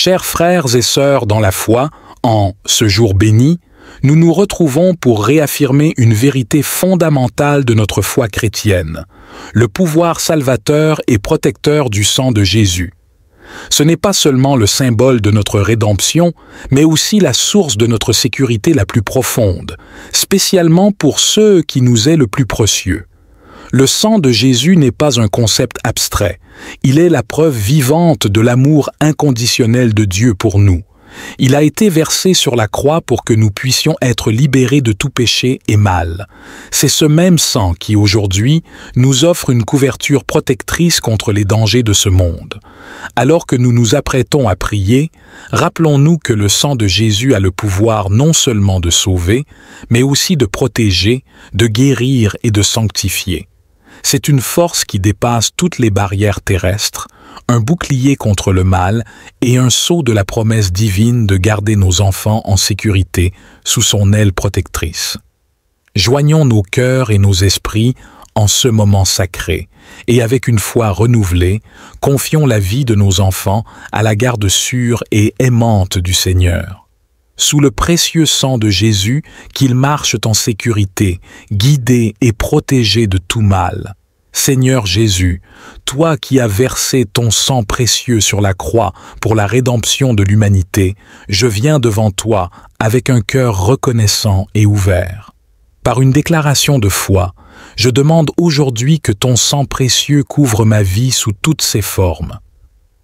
Chers frères et sœurs dans la foi, en ce jour béni, nous nous retrouvons pour réaffirmer une vérité fondamentale de notre foi chrétienne, le pouvoir salvateur et protecteur du sang de Jésus. Ce n'est pas seulement le symbole de notre rédemption, mais aussi la source de notre sécurité la plus profonde, spécialement pour ceux qui nous est le plus précieux. Le sang de Jésus n'est pas un concept abstrait, il est la preuve vivante de l'amour inconditionnel de Dieu pour nous. Il a été versé sur la croix pour que nous puissions être libérés de tout péché et mal. C'est ce même sang qui, aujourd'hui, nous offre une couverture protectrice contre les dangers de ce monde. Alors que nous nous apprêtons à prier, rappelons-nous que le sang de Jésus a le pouvoir non seulement de sauver, mais aussi de protéger, de guérir et de sanctifier. C'est une force qui dépasse toutes les barrières terrestres, un bouclier contre le mal et un sceau de la promesse divine de garder nos enfants en sécurité sous son aile protectrice. Joignons nos cœurs et nos esprits en ce moment sacré et avec une foi renouvelée, confions la vie de nos enfants à la garde sûre et aimante du Seigneur. Sous le précieux sang de Jésus, qu'ils marchent en sécurité, guidés et protégés de tout mal. Seigneur Jésus, toi qui as versé ton sang précieux sur la croix pour la rédemption de l'humanité, je viens devant toi avec un cœur reconnaissant et ouvert. Par une déclaration de foi, je demande aujourd'hui que ton sang précieux couvre ma vie sous toutes ses formes.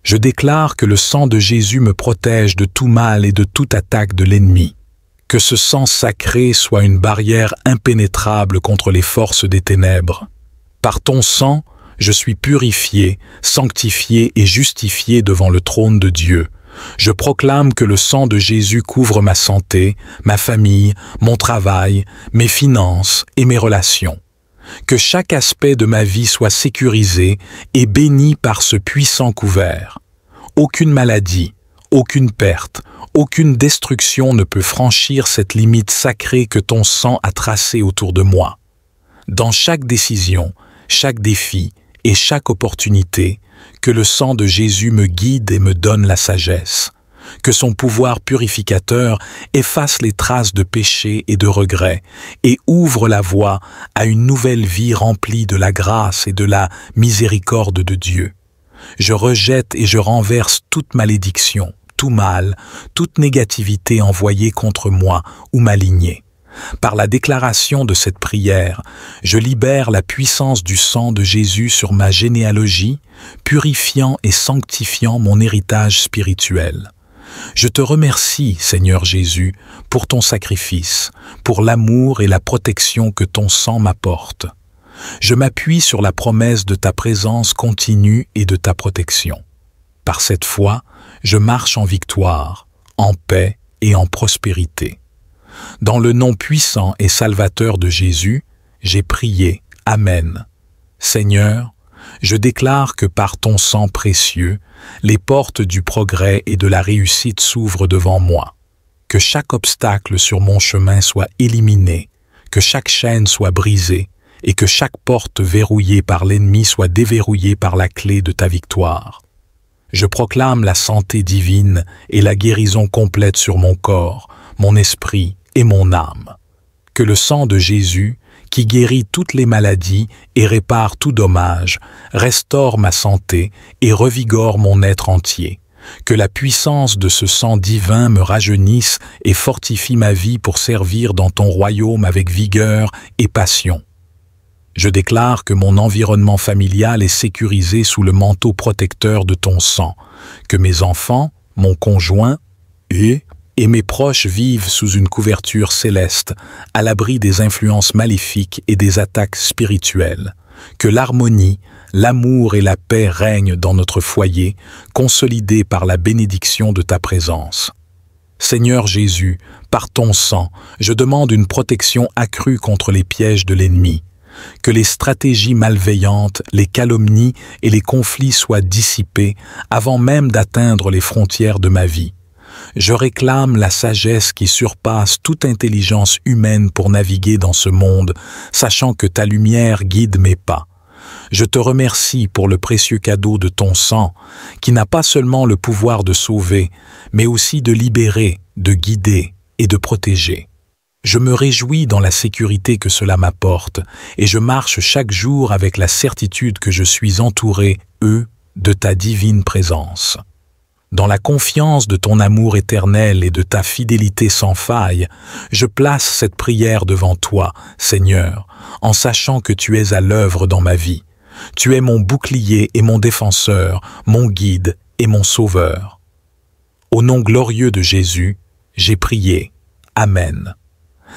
Je déclare que le sang de Jésus me protège de tout mal et de toute attaque de l'ennemi. Que ce sang sacré soit une barrière impénétrable contre les forces des ténèbres. Par ton sang, je suis purifié, sanctifié et justifié devant le trône de Dieu. Je proclame que le sang de Jésus couvre ma santé, ma famille, mon travail, mes finances et mes relations. Que chaque aspect de ma vie soit sécurisé et béni par ce puissant couvert. Aucune maladie, aucune perte, aucune destruction ne peut franchir cette limite sacrée que ton sang a tracée autour de moi. Dans chaque décision, chaque défi et chaque opportunité, que le sang de Jésus me guide et me donne la sagesse. Que son pouvoir purificateur efface les traces de péché et de regret et ouvre la voie à une nouvelle vie remplie de la grâce et de la miséricorde de Dieu. Je rejette et je renverse toute malédiction, tout mal, toute négativité envoyée contre moi ou ma lignée. Par la déclaration de cette prière, je libère la puissance du sang de Jésus sur ma généalogie, purifiant et sanctifiant mon héritage spirituel. Je te remercie, Seigneur Jésus, pour ton sacrifice, pour l'amour et la protection que ton sang m'apporte. Je m'appuie sur la promesse de ta présence continue et de ta protection. Par cette foi, je marche en victoire, en paix et en prospérité. Dans le nom puissant et salvateur de Jésus, j'ai prié. Amen. Seigneur, je déclare que par ton sang précieux, les portes du progrès et de la réussite s'ouvrent devant moi. Que chaque obstacle sur mon chemin soit éliminé, que chaque chaîne soit brisée et que chaque porte verrouillée par l'ennemi soit déverrouillée par la clé de ta victoire. Je proclame la santé divine et la guérison complète sur mon corps, mon esprit et mon âme. Que le sang de Jésus, qui guérit toutes les maladies et répare tout dommage, restaure ma santé et revigore mon être entier. Que la puissance de ce sang divin me rajeunisse et fortifie ma vie pour servir dans ton royaume avec vigueur et passion. Je déclare que mon environnement familial est sécurisé sous le manteau protecteur de ton sang, que mes enfants, mon conjoint et mes proches vivent sous une couverture céleste, à l'abri des influences maléfiques et des attaques spirituelles. Que l'harmonie, l'amour et la paix règnent dans notre foyer, consolidés par la bénédiction de ta présence. Seigneur Jésus, par ton sang, je demande une protection accrue contre les pièges de l'ennemi. Que les stratégies malveillantes, les calomnies et les conflits soient dissipés avant même d'atteindre les frontières de ma vie. Je réclame la sagesse qui surpasse toute intelligence humaine pour naviguer dans ce monde, sachant que ta lumière guide mes pas. Je te remercie pour le précieux cadeau de ton sang, qui n'a pas seulement le pouvoir de sauver, mais aussi de libérer, de guider et de protéger. Je me réjouis dans la sécurité que cela m'apporte, et je marche chaque jour avec la certitude que je suis entouré, de ta divine présence. Dans la confiance de ton amour éternel et de ta fidélité sans faille, je place cette prière devant toi, Seigneur, en sachant que tu es à l'œuvre dans ma vie. Tu es mon bouclier et mon défenseur, mon guide et mon sauveur. Au nom glorieux de Jésus, j'ai prié. Amen.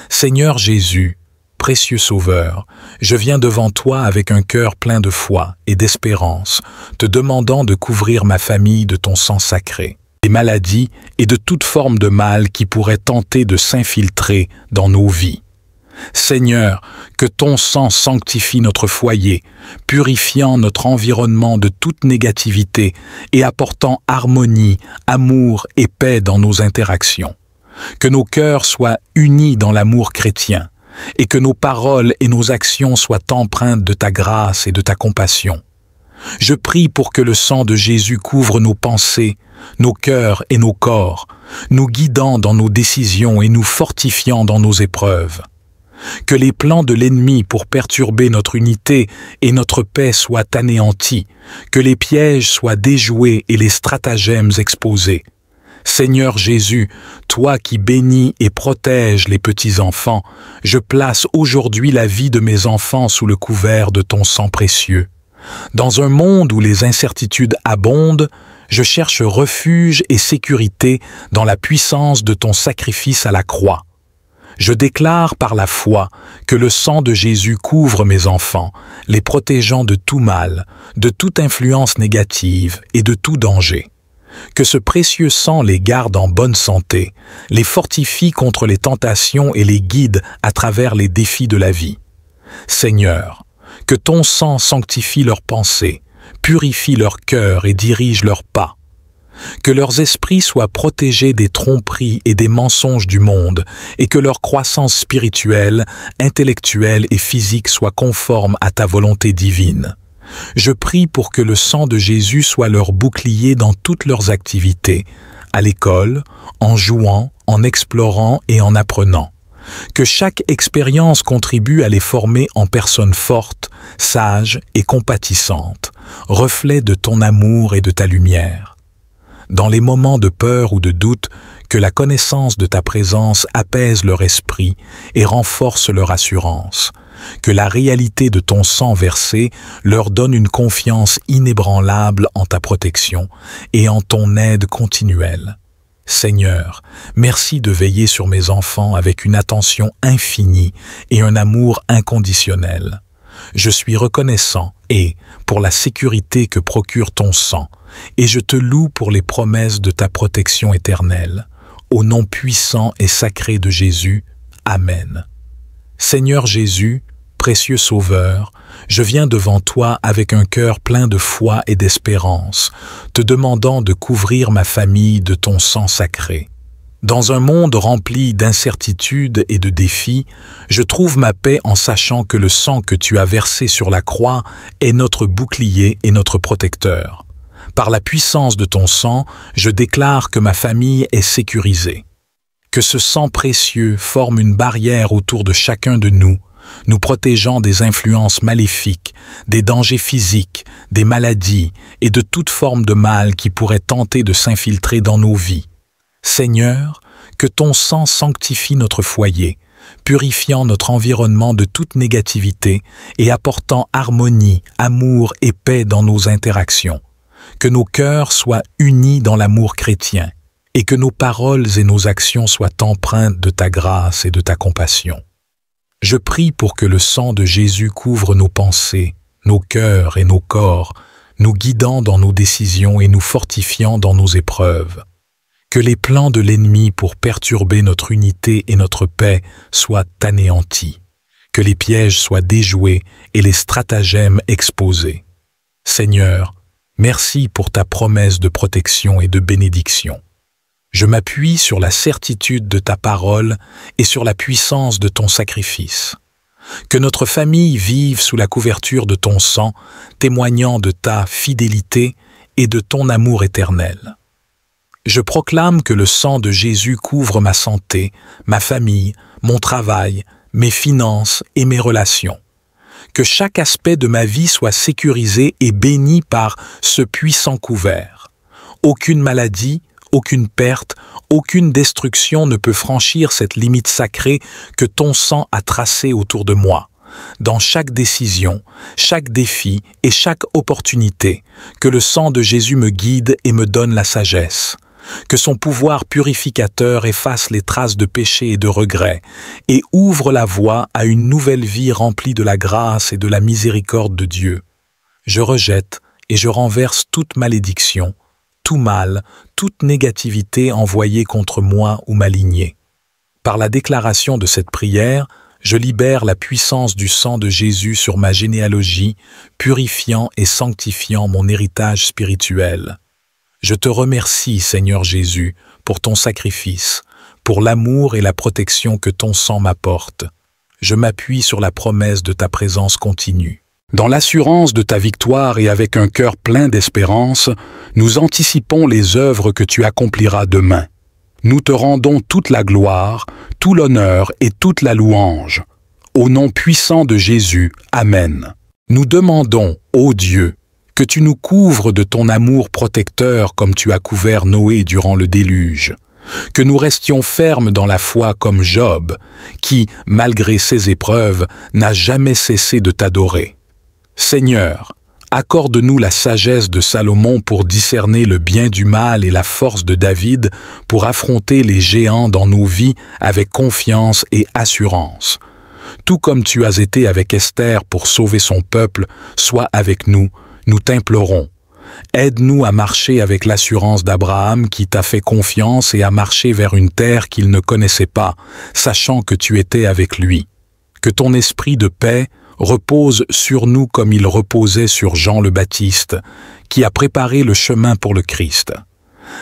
Seigneur Jésus, précieux Sauveur, je viens devant toi avec un cœur plein de foi et d'espérance, te demandant de couvrir ma famille de ton sang sacré, des maladies et de toute forme de mal qui pourrait tenter de s'infiltrer dans nos vies. Seigneur, que ton sang sanctifie notre foyer, purifiant notre environnement de toute négativité et apportant harmonie, amour et paix dans nos interactions. Que nos cœurs soient unis dans l'amour chrétien, et que nos paroles et nos actions soient empreintes de ta grâce et de ta compassion. Je prie pour que le sang de Jésus couvre nos pensées, nos cœurs et nos corps, nous guidant dans nos décisions et nous fortifiant dans nos épreuves. Que les plans de l'ennemi pour perturber notre unité et notre paix soient anéantis, que les pièges soient déjoués et les stratagèmes exposés. Seigneur Jésus, toi qui bénis et protèges les petits-enfants, je place aujourd'hui la vie de mes enfants sous le couvert de ton sang précieux. Dans un monde où les incertitudes abondent, je cherche refuge et sécurité dans la puissance de ton sacrifice à la croix. Je déclare par la foi que le sang de Jésus couvre mes enfants, les protégeant de tout mal, de toute influence négative et de tout danger. Que ce précieux sang les garde en bonne santé, les fortifie contre les tentations et les guide à travers les défis de la vie. Seigneur, que ton sang sanctifie leurs pensées, purifie leur cœur et dirige leurs pas. Que leurs esprits soient protégés des tromperies et des mensonges du monde, et que leur croissance spirituelle, intellectuelle et physique soit conforme à ta volonté divine. Je prie pour que le sang de Jésus soit leur bouclier dans toutes leurs activités, à l'école, en jouant, en explorant et en apprenant. Que chaque expérience contribue à les former en personnes fortes, sages et compatissantes, reflet de ton amour et de ta lumière. Dans les moments de peur ou de doute, que la connaissance de ta présence apaise leur esprit et renforce leur assurance. Que la réalité de ton sang versé leur donne une confiance inébranlable en ta protection et en ton aide continuelle. Seigneur, merci de veiller sur mes enfants avec une attention infinie et un amour inconditionnel. Je suis reconnaissant pour la sécurité que procure ton sang, et je te loue pour les promesses de ta protection éternelle. Au nom puissant et sacré de Jésus, Amen. Seigneur Jésus, précieux Sauveur, je viens devant toi avec un cœur plein de foi et d'espérance, te demandant de couvrir ma famille de ton sang sacré. Dans un monde rempli d'incertitudes et de défis, je trouve ma paix en sachant que le sang que tu as versé sur la croix est notre bouclier et notre protecteur. Par la puissance de ton sang, je déclare que ma famille est sécurisée. Que ce sang précieux forme une barrière autour de chacun de nous, nous protégeant des influences maléfiques, des dangers physiques, des maladies et de toute forme de mal qui pourrait tenter de s'infiltrer dans nos vies. Seigneur, que ton sang sanctifie notre foyer, purifiant notre environnement de toute négativité et apportant harmonie, amour et paix dans nos interactions. Que nos cœurs soient unis dans l'amour chrétien et que nos paroles et nos actions soient empreintes de ta grâce et de ta compassion. Je prie pour que le sang de Jésus couvre nos pensées, nos cœurs et nos corps, nous guidant dans nos décisions et nous fortifiant dans nos épreuves. Que les plans de l'ennemi pour perturber notre unité et notre paix soient anéantis. Que les pièges soient déjoués et les stratagèmes exposés. Seigneur, merci pour ta promesse de protection et de bénédiction. Je m'appuie sur la certitude de ta parole et sur la puissance de ton sacrifice. Que notre famille vive sous la couverture de ton sang, témoignant de ta fidélité et de ton amour éternel. Je proclame que le sang de Jésus couvre ma santé, ma famille, mon travail, mes finances et mes relations. Que chaque aspect de ma vie soit sécurisé et béni par ce puissant couvert. Aucune maladie, aucune perte, aucune destruction ne peut franchir cette limite sacrée que ton sang a tracée autour de moi. Dans chaque décision, chaque défi et chaque opportunité, que le sang de Jésus me guide et me donne la sagesse. Que son pouvoir purificateur efface les traces de péché et de regret et ouvre la voie à une nouvelle vie remplie de la grâce et de la miséricorde de Dieu. Je rejette et je renverse toute malédiction, tout mal, toute négativité envoyée contre moi ou ma lignée. Par la déclaration de cette prière, je libère la puissance du sang de Jésus sur ma généalogie, purifiant et sanctifiant mon héritage spirituel. Je te remercie, Seigneur Jésus, pour ton sacrifice, pour l'amour et la protection que ton sang m'apporte. Je m'appuie sur la promesse de ta présence continue. Dans l'assurance de ta victoire et avec un cœur plein d'espérance, nous anticipons les œuvres que tu accompliras demain. Nous te rendons toute la gloire, tout l'honneur et toute la louange. Au nom puissant de Jésus, Amen. Nous demandons, ô Dieu, que tu nous couvres de ton amour protecteur comme tu as couvert Noé durant le déluge. Que nous restions fermes dans la foi comme Job, qui, malgré ses épreuves, n'a jamais cessé de t'adorer. Seigneur, accorde-nous la sagesse de Salomon pour discerner le bien du mal et la force de David pour affronter les géants dans nos vies avec confiance et assurance. Tout comme tu as été avec Esther pour sauver son peuple, sois avec nous, nous t'implorons. Aide-nous à marcher avec l'assurance d'Abraham qui t'a fait confiance et à marcher vers une terre qu'il ne connaissait pas, sachant que tu étais avec lui. Que ton esprit de paix repose sur nous comme il reposait sur Jean le Baptiste, qui a préparé le chemin pour le Christ.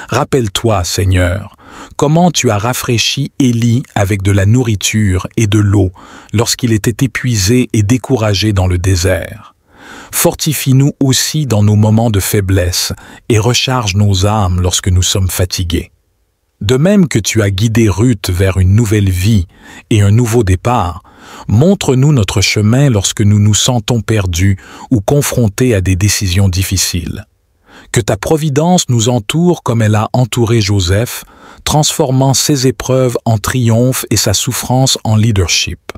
Rappelle-toi, Seigneur, comment tu as rafraîchi Élie avec de la nourriture et de l'eau lorsqu'il était épuisé et découragé dans le désert. Fortifie-nous aussi dans nos moments de faiblesse et recharge nos âmes lorsque nous sommes fatigués. De même que tu as guidé Ruth vers une nouvelle vie et un nouveau départ, montre-nous notre chemin lorsque nous nous sentons perdus ou confrontés à des décisions difficiles. Que ta providence nous entoure comme elle a entouré Joseph, transformant ses épreuves en triomphe et sa souffrance en leadership.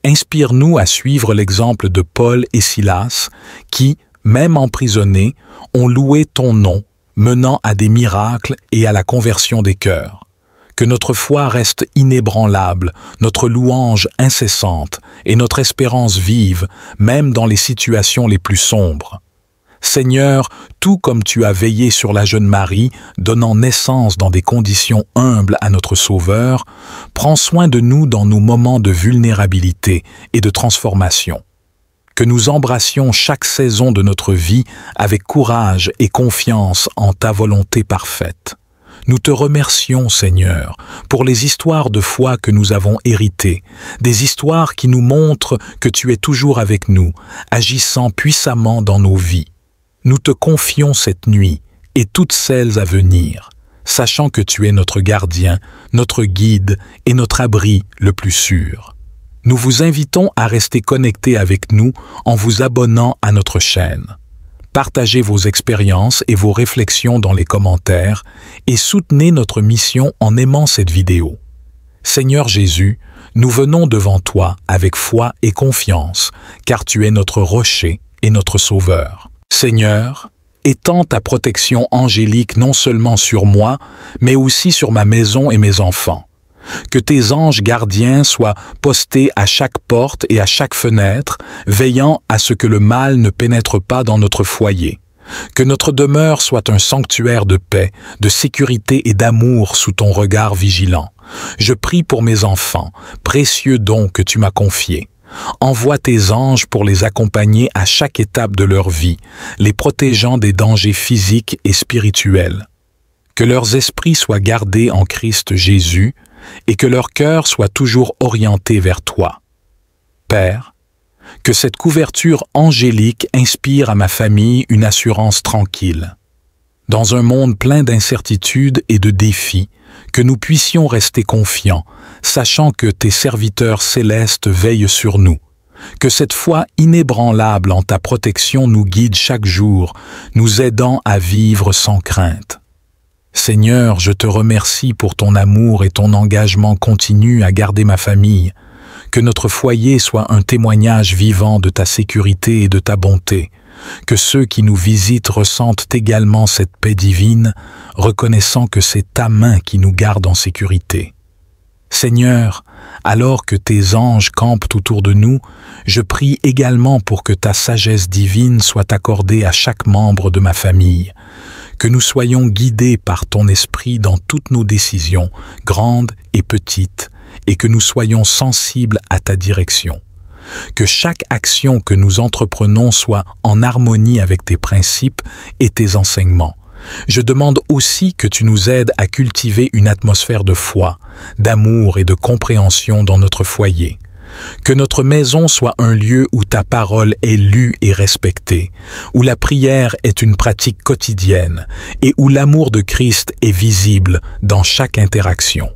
Inspire-nous à suivre l'exemple de Paul et Silas qui, même emprisonnés, ont loué ton nom, menant à des miracles et à la conversion des cœurs. Que notre foi reste inébranlable, notre louange incessante et notre espérance vive, même dans les situations les plus sombres. Seigneur, tout comme tu as veillé sur la jeune Marie, donnant naissance dans des conditions humbles à notre Sauveur, prends soin de nous dans nos moments de vulnérabilité et de transformation. Que nous embrassions chaque saison de notre vie avec courage et confiance en ta volonté parfaite. Nous te remercions, Seigneur, pour les histoires de foi que nous avons héritées, des histoires qui nous montrent que tu es toujours avec nous, agissant puissamment dans nos vies. Nous te confions cette nuit et toutes celles à venir, sachant que tu es notre gardien, notre guide et notre abri le plus sûr. Nous vous invitons à rester connectés avec nous en vous abonnant à notre chaîne. Partagez vos expériences et vos réflexions dans les commentaires et soutenez notre mission en aimant cette vidéo. Seigneur Jésus, nous venons devant toi avec foi et confiance, car tu es notre rocher et notre sauveur. Seigneur, étends ta protection angélique non seulement sur moi, mais aussi sur ma maison et mes enfants. Que tes anges gardiens soient postés à chaque porte et à chaque fenêtre, veillant à ce que le mal ne pénètre pas dans notre foyer. Que notre demeure soit un sanctuaire de paix, de sécurité et d'amour sous ton regard vigilant. Je prie pour mes enfants, précieux don que tu m'as confiés. Envoie tes anges pour les accompagner à chaque étape de leur vie, les protégeant des dangers physiques et spirituels. Que leurs esprits soient gardés en Christ Jésus et que leur cœur soit toujours orienté vers toi. Père, que cette couverture angélique inspire à ma famille une assurance tranquille. Dans un monde plein d'incertitudes et de défis, que nous puissions rester confiants, sachant que tes serviteurs célestes veillent sur nous. Que cette foi inébranlable en ta protection nous guide chaque jour, nous aidant à vivre sans crainte. Seigneur, je te remercie pour ton amour et ton engagement continu à garder ma famille. Que notre foyer soit un témoignage vivant de ta sécurité et de ta bonté. Que ceux qui nous visitent ressentent également cette paix divine, reconnaissant que c'est ta main qui nous garde en sécurité. Seigneur, alors que tes anges campent autour de nous, je prie également pour que ta sagesse divine soit accordée à chaque membre de ma famille. Que nous soyons guidés par ton esprit dans toutes nos décisions, grandes et petites, et que nous soyons sensibles à ta direction. Que chaque action que nous entreprenons soit en harmonie avec tes principes et tes enseignements. Je demande aussi que tu nous aides à cultiver une atmosphère de foi, d'amour et de compréhension dans notre foyer. Que notre maison soit un lieu où ta parole est lue et respectée, où la prière est une pratique quotidienne et où l'amour de Christ est visible dans chaque interaction.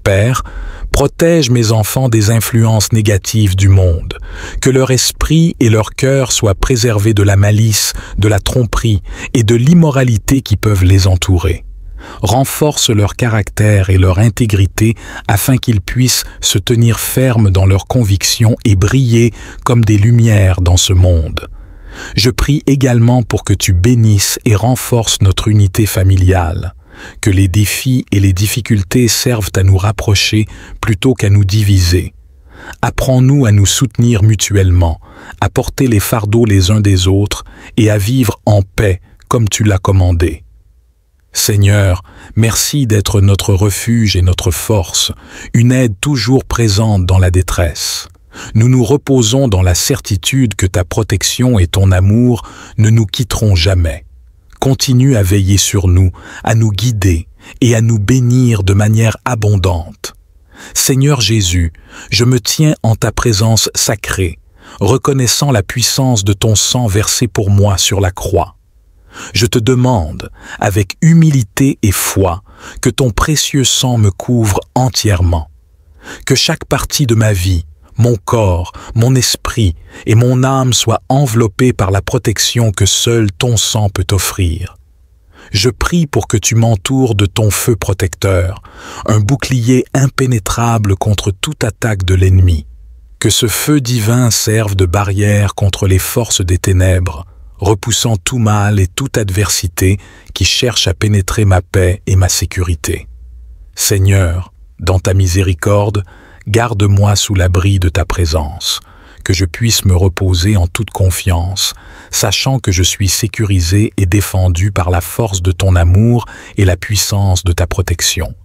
Père, protège mes enfants des influences négatives du monde, que leur esprit et leur cœur soient préservés de la malice, de la tromperie et de l'immoralité qui peuvent les entourer. Renforce leur caractère et leur intégrité afin qu'ils puissent se tenir fermes dans leurs convictions et briller comme des lumières dans ce monde. Je prie également pour que tu bénisses et renforces notre unité familiale. Que les défis et les difficultés servent à nous rapprocher plutôt qu'à nous diviser. Apprends-nous à nous soutenir mutuellement, à porter les fardeaux les uns des autres et à vivre en paix comme tu l'as commandé. Seigneur, merci d'être notre refuge et notre force, une aide toujours présente dans la détresse. Nous nous reposons dans la certitude que ta protection et ton amour ne nous quitteront jamais. Continue à veiller sur nous, à nous guider et à nous bénir de manière abondante. Seigneur Jésus, je me tiens en ta présence sacrée, reconnaissant la puissance de ton sang versé pour moi sur la croix. Je te demande, avec humilité et foi, que ton précieux sang me couvre entièrement. Que chaque partie de ma vie, mon corps, mon esprit et mon âme soient enveloppés par la protection que seul ton sang peut offrir. Je prie pour que tu m'entoures de ton feu protecteur, un bouclier impénétrable contre toute attaque de l'ennemi. Que ce feu divin serve de barrière contre les forces des ténèbres, repoussant tout mal et toute adversité qui cherche à pénétrer ma paix et ma sécurité. Seigneur, dans ta miséricorde, garde-moi sous l'abri de ta présence, que je puisse me reposer en toute confiance, sachant que je suis sécurisé et défendu par la force de ton amour et la puissance de ta protection.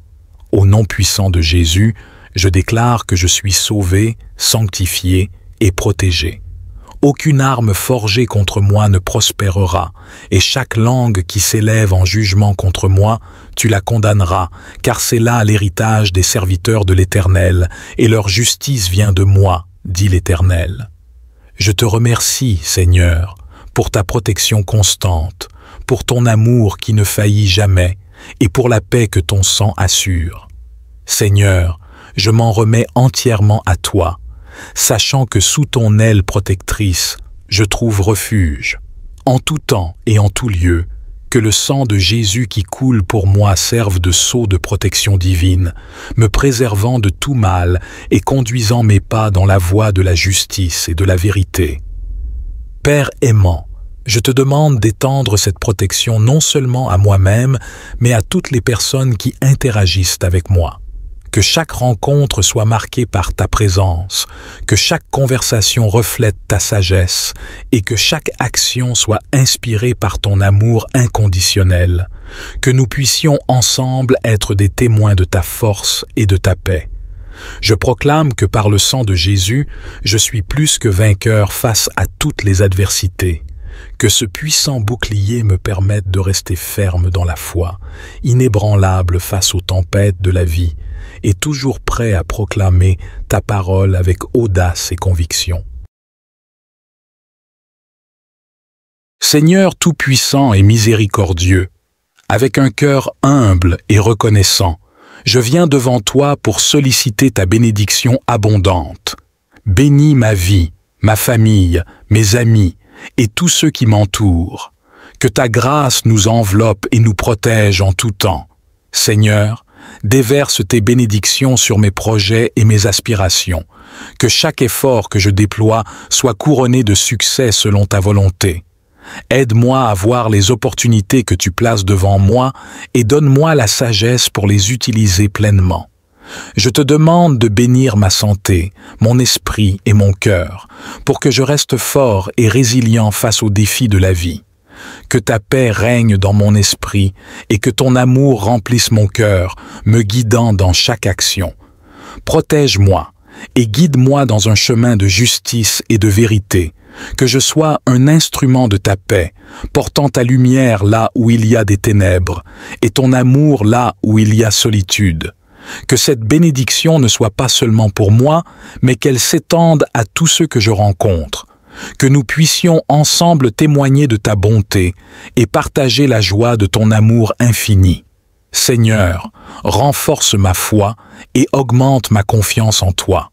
Au nom puissant de Jésus, je déclare que je suis sauvé, sanctifié et protégé. Aucune arme forgée contre moi ne prospérera, et chaque langue qui s'élève en jugement contre moi, tu la condamneras, car c'est là l'héritage des serviteurs de l'Éternel, et leur justice vient de moi, dit l'Éternel. Je te remercie, Seigneur, pour ta protection constante, pour ton amour qui ne faillit jamais, et pour la paix que ton sang assure. Seigneur, je m'en remets entièrement à toi, sachant que sous ton aile protectrice, je trouve refuge. En tout temps et en tout lieu, que le sang de Jésus qui coule pour moi serve de sceau de protection divine, me préservant de tout mal et conduisant mes pas dans la voie de la justice et de la vérité. Père aimant, je te demande d'étendre cette protection non seulement à moi-même, mais à toutes les personnes qui interagissent avec moi. Que chaque rencontre soit marquée par ta présence, que chaque conversation reflète ta sagesse et que chaque action soit inspirée par ton amour inconditionnel, que nous puissions ensemble être des témoins de ta force et de ta paix. Je proclame que par le sang de Jésus, je suis plus que vainqueur face à toutes les adversités. Que ce puissant bouclier me permette de rester ferme dans la foi, inébranlable face aux tempêtes de la vie, et toujours prêt à proclamer ta parole avec audace et conviction. Seigneur tout-puissant et miséricordieux, avec un cœur humble et reconnaissant, je viens devant toi pour solliciter ta bénédiction abondante. Bénis ma vie, ma famille, mes amis et tous ceux qui m'entourent. Que ta grâce nous enveloppe et nous protège en tout temps. Seigneur, déverse tes bénédictions sur mes projets et mes aspirations. Que chaque effort que je déploie soit couronné de succès selon ta volonté. Aide-moi à voir les opportunités que tu places devant moi et donne-moi la sagesse pour les utiliser pleinement. Je te demande de bénir ma santé, mon esprit et mon cœur, pour que je reste fort et résilient face aux défis de la vie. Que ta paix règne dans mon esprit et que ton amour remplisse mon cœur, me guidant dans chaque action. Protège-moi et guide-moi dans un chemin de justice et de vérité, que je sois un instrument de ta paix, portant ta lumière là où il y a des ténèbres, et ton amour là où il y a solitude. Que cette bénédiction ne soit pas seulement pour moi, mais qu'elle s'étende à tous ceux que je rencontre. Que nous puissions ensemble témoigner de ta bonté et partager la joie de ton amour infini. Seigneur, renforce ma foi et augmente ma confiance en toi.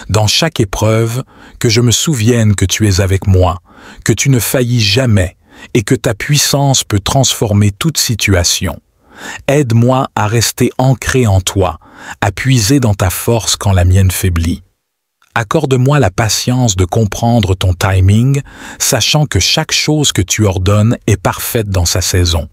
Dans chaque épreuve, que je me souvienne que tu es avec moi, que tu ne faillis jamais et que ta puissance peut transformer toute situation. Aide-moi à rester ancré en toi, à puiser dans ta force quand la mienne faiblit. Accorde-moi la patience de comprendre ton timing, sachant que chaque chose que tu ordonnes est parfaite dans sa saison.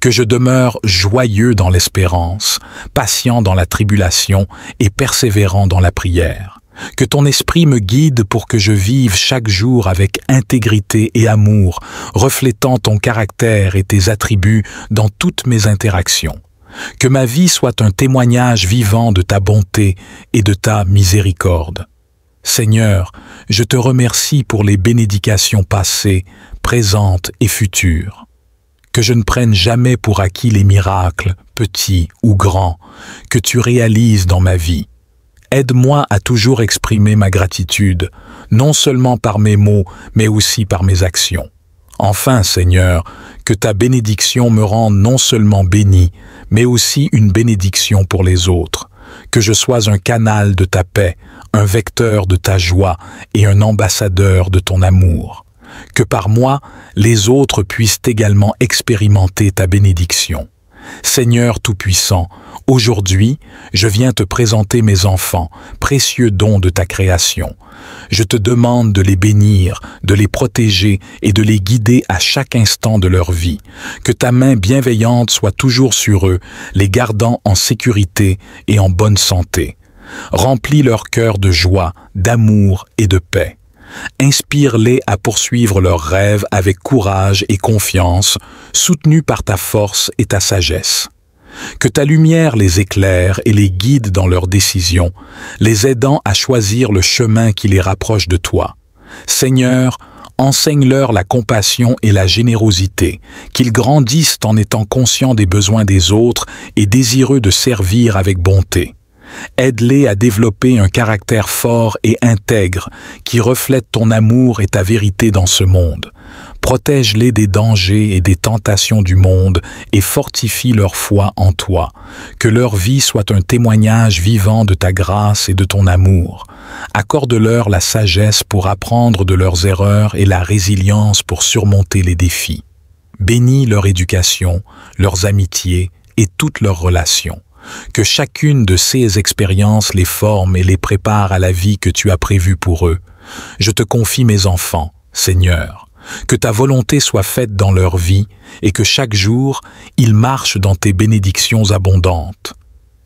Que je demeure joyeux dans l'espérance, patient dans la tribulation et persévérant dans la prière. Que ton esprit me guide pour que je vive chaque jour avec intégrité et amour, reflétant ton caractère et tes attributs dans toutes mes interactions. Que ma vie soit un témoignage vivant de ta bonté et de ta miséricorde. Seigneur, je te remercie pour les bénédictions passées, présentes et futures. Que je ne prenne jamais pour acquis les miracles, petits ou grands, que tu réalises dans ma vie. Aide-moi à toujours exprimer ma gratitude, non seulement par mes mots, mais aussi par mes actions. Enfin, Seigneur, que ta bénédiction me rende non seulement béni, mais aussi une bénédiction pour les autres. Que je sois un canal de ta paix, un vecteur de ta joie et un ambassadeur de ton amour. Que par moi, les autres puissent également expérimenter ta bénédiction. Seigneur Tout-Puissant, aujourd'hui, je viens te présenter mes enfants, précieux dons de ta création. Je te demande de les bénir, de les protéger et de les guider à chaque instant de leur vie. Que ta main bienveillante soit toujours sur eux, les gardant en sécurité et en bonne santé. Remplis leur cœur de joie, d'amour et de paix. Inspire-les à poursuivre leurs rêves avec courage et confiance, soutenus par ta force et ta sagesse. Que ta lumière les éclaire et les guide dans leurs décisions, les aidant à choisir le chemin qui les rapproche de toi. Seigneur, enseigne-leur la compassion et la générosité, qu'ils grandissent en étant conscients des besoins des autres et désireux de servir avec bonté. Aide-les à développer un caractère fort et intègre qui reflète ton amour et ta vérité dans ce monde. Protège-les des dangers et des tentations du monde et fortifie leur foi en toi. Que leur vie soit un témoignage vivant de ta grâce et de ton amour. Accorde-leur la sagesse pour apprendre de leurs erreurs et la résilience pour surmonter les défis. Bénis leur éducation, leurs amitiés et toutes leurs relations. Que chacune de ces expériences les forme et les prépare à la vie que tu as prévue pour eux. Je te confie mes enfants, Seigneur. Que ta volonté soit faite dans leur vie et que chaque jour, ils marchent dans tes bénédictions abondantes.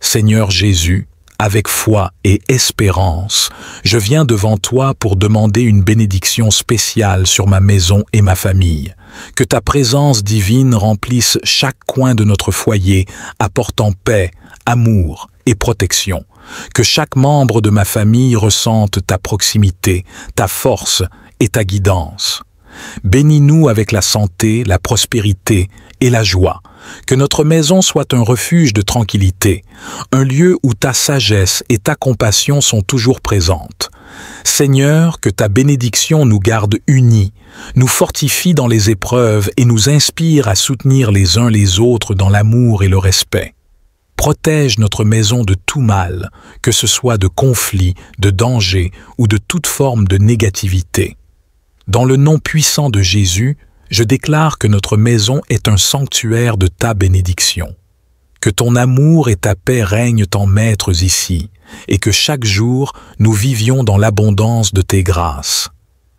Seigneur Jésus, avec foi et espérance, je viens devant toi pour demander une bénédiction spéciale sur ma maison et ma famille. Que ta présence divine remplisse chaque coin de notre foyer, apportant paix, amour et protection. Que chaque membre de ma famille ressente ta proximité, ta force et ta guidance. Bénis-nous avec la santé, la prospérité et la joie. Que notre maison soit un refuge de tranquillité, un lieu où ta sagesse et ta compassion sont toujours présentes. Seigneur, que ta bénédiction nous garde unis, nous fortifie dans les épreuves et nous inspire à soutenir les uns les autres dans l'amour et le respect. Protège notre maison de tout mal, que ce soit de conflits, de dangers ou de toute forme de négativité. Dans le nom puissant de Jésus, je déclare que notre maison est un sanctuaire de ta bénédiction. Que ton amour et ta paix règnent en maîtres ici, et que chaque jour nous vivions dans l'abondance de tes grâces.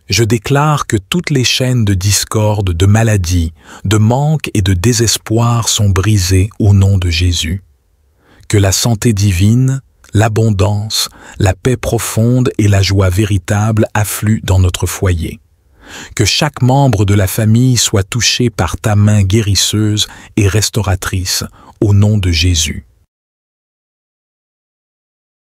Je déclare que toutes les chaînes de discorde, de maladie, de manque et de désespoir sont brisées au nom de Jésus. Que la santé divine, l'abondance, la paix profonde et la joie véritable affluent dans notre foyer. Que chaque membre de la famille soit touché par ta main guérisseuse et restauratrice, au nom de Jésus.